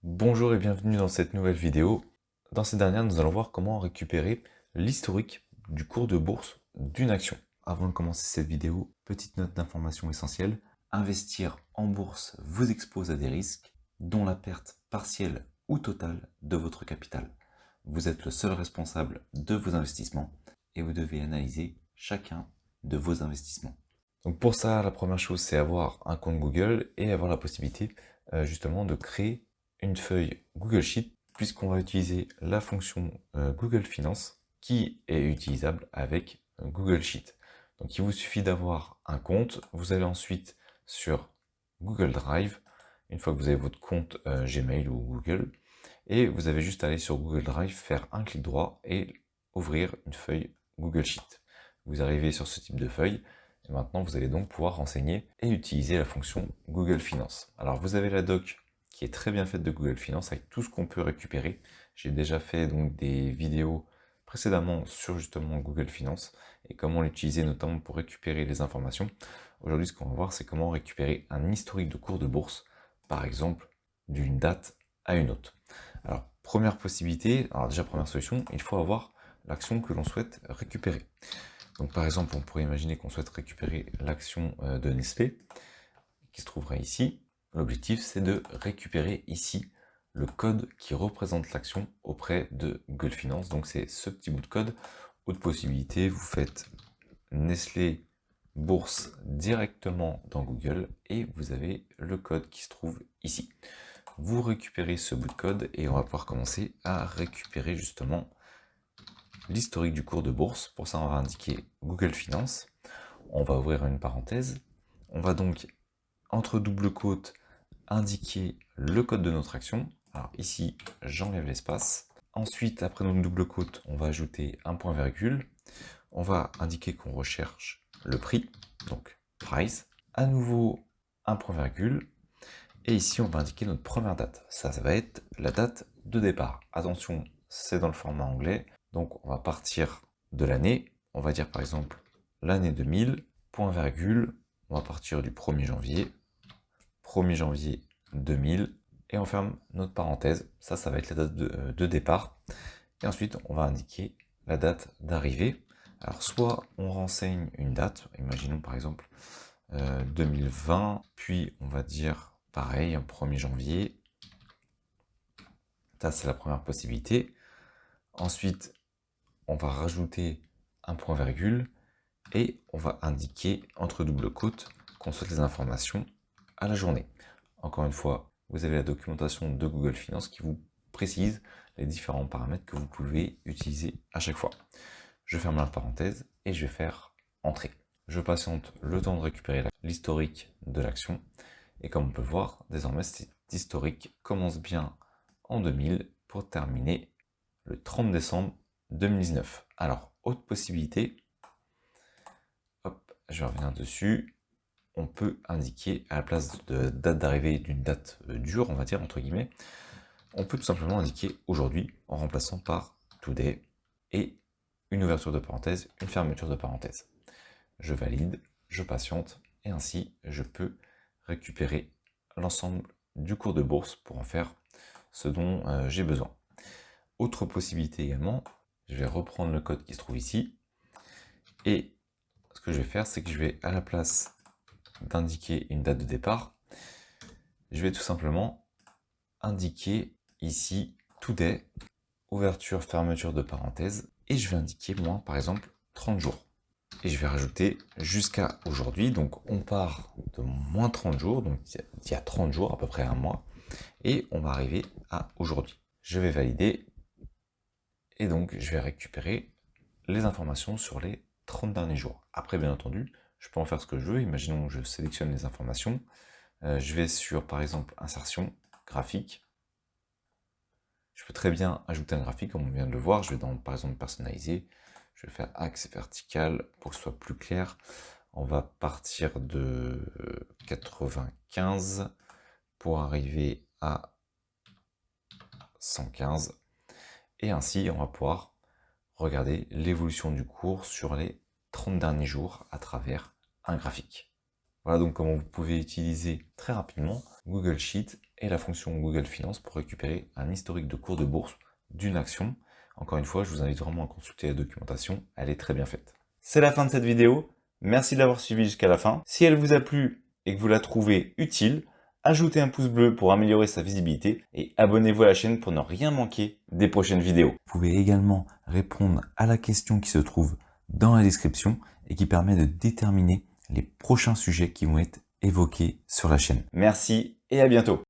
Bonjour et bienvenue dans cette nouvelle vidéo. Dans cette dernière, nous allons voir comment récupérer l'historique du cours de bourse d'une action. Avant de commencer cette vidéo, petite note d'information essentielle. Investir en bourse vous expose à des risques, dont la perte partielle ou totale de votre capital. Vous êtes le seul responsable de vos investissements et vous devez analyser chacun de vos investissements. Donc pour ça, la première chose, c'est avoir un compte Google et avoir la possibilité justement de créer une feuille Google Sheet, puisqu'on va utiliser la fonction Google Finance qui est utilisable avec Google Sheet. Donc il vous suffit d'avoir un compte, vous allez ensuite sur Google Drive, une fois que vous avez votre compte Gmail ou Google, et vous avez juste à aller sur Google Drive, faire un clic droit et ouvrir une feuille Google Sheet. Vous arrivez sur ce type de feuille, et maintenant vous allez donc pouvoir renseigner et utiliser la fonction Google Finance. Alors vous avez la doc qui est très bien faite de Google Finance avec tout ce qu'on peut récupérer. J'ai déjà fait donc des vidéos précédemment sur justement Google Finance et comment l'utiliser notamment pour récupérer les informations. Aujourd'hui, ce qu'on va voir, c'est comment récupérer un historique de cours de bourse, par exemple, d'une date à une autre. Alors, première possibilité, alors déjà première solution, il faut avoir l'action que l'on souhaite récupérer. Donc par exemple, on pourrait imaginer qu'on souhaite récupérer l'action de Nestlé, qui se trouverait ici. L'objectif, c'est de récupérer ici le code qui représente l'action auprès de Google Finance. Donc c'est ce petit bout de code. Autre possibilité, vous faites Nestlé Bourse directement dans Google et vous avez le code qui se trouve ici. Vous récupérez ce bout de code et on va pouvoir commencer à récupérer justement l'historique du cours de bourse. Pour ça, on va indiquer Google Finance. On va ouvrir une parenthèse. On va donc, entre double quotes, indiquer le code de notre action. Alors ici, j'enlève l'espace. Ensuite, après notre double quote, on va ajouter un point virgule. On va indiquer qu'on recherche le prix, donc price. À nouveau, un point virgule. Et ici, on va indiquer notre première date. Ça va être la date de départ. Attention, c'est dans le format anglais. Donc, on va partir de l'année. On va dire par exemple l'année 2000, point virgule. On va partir du 1er janvier. 1er janvier 2000. Et on ferme notre parenthèse. Ça va être la date de départ. Et ensuite, on va indiquer la date d'arrivée. Alors, soit on renseigne une date. Imaginons par exemple 2020. Puis, on va dire pareil, 1er janvier. Ça, c'est la première possibilité. Ensuite, on va rajouter un point virgule et on va indiquer entre double quotes qu'on souhaite les informations à la journée. Encore une fois, vous avez la documentation de Google Finance qui vous précise les différents paramètres que vous pouvez utiliser à chaque fois. Je ferme la parenthèse et je vais faire entrer. Je patiente le temps de récupérer l'historique de l'action. Et comme on peut le voir, désormais cet historique commence bien en 2000 pour terminer le 30 décembre 2019. Alors, autre possibilité, hop, je vais revenir dessus, on peut indiquer à la place de date d'arrivée d'une date dure, on va dire, entre guillemets, on peut tout simplement indiquer aujourd'hui en remplaçant par today et une ouverture de parenthèse, une fermeture de parenthèse. Je valide, je patiente et ainsi je peux récupérer l'ensemble du cours de bourse pour en faire ce dont j'ai besoin. Autre possibilité également, je vais reprendre le code qui se trouve ici et ce que je vais faire, c'est que je vais à la place d'indiquer une date de départ, je vais tout simplement indiquer ici today, ouverture, fermeture de parenthèse et je vais indiquer moi par exemple 30 jours. Et je vais rajouter jusqu'à aujourd'hui, donc on part de moins 30 jours, donc il y a 30 jours, à peu près un mois, et on va arriver à aujourd'hui. Je vais valider, et donc je vais récupérer les informations sur les 30 derniers jours. Après, bien entendu, je peux en faire ce que je veux, imaginons que je sélectionne les informations, je vais sur, par exemple, insertion, graphique, je peux très bien ajouter un graphique, comme on vient de le voir, je vais dans, par exemple, personnaliser, je vais faire axe vertical pour que ce soit plus clair. On va partir de 95 pour arriver à 115. Et ainsi, on va pouvoir regarder l'évolution du cours sur les 30 derniers jours à travers un graphique. Voilà donc comment vous pouvez utiliser très rapidement Google Sheet et la fonction Google Finance pour récupérer un historique de cours de bourse d'une action. Encore une fois, je vous invite vraiment à consulter la documentation, elle est très bien faite. C'est la fin de cette vidéo, merci de l'avoir suivi jusqu'à la fin. Si elle vous a plu et que vous la trouvez utile, ajoutez un pouce bleu pour améliorer sa visibilité et abonnez-vous à la chaîne pour ne rien manquer des prochaines vidéos. Vous pouvez également répondre à la question qui se trouve dans la description et qui permet de déterminer les prochains sujets qui vont être évoqués sur la chaîne. Merci et à bientôt.